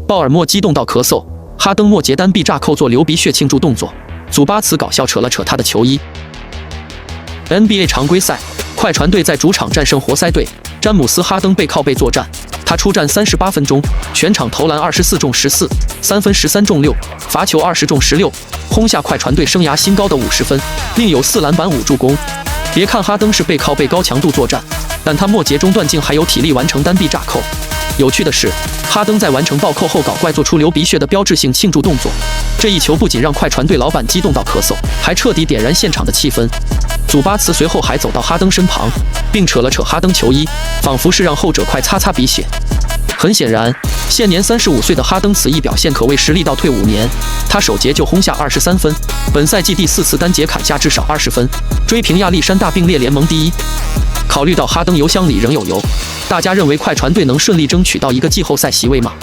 鲍尔默激动到咳嗽，哈登末节单臂炸扣做流鼻血庆祝动作，祖巴茨搞笑扯了扯他的球衣。NBA 常规赛，快船队在主场战胜活塞队，詹姆斯·哈登背靠背作战，他出战38分钟，全场投篮24中14，三分13中6，罚球20中16，轰下快船队生涯新高的50分，另有4篮板5助攻。别看哈登是背靠背高强度作战，但他末节中段竟还有体力完成单臂炸扣。有趣的是，哈登在完成暴扣后搞怪，做出流鼻血的标志性庆祝动作。这一球不仅让快船队老板激动到咳嗽，还彻底点燃现场的气氛。祖巴茨随后还走到哈登身旁，并扯了扯哈登球衣，仿佛是让后者快擦擦鼻血。很显然，现年35岁的哈登此役表现可谓实力倒退5年，他首节就轰下23分，本赛季第4次单节砍下至少20分，追平亚历山大并列联盟第一。考虑到哈登油箱里仍有油，大家认为快船队能顺利争取到一个季后赛席位吗？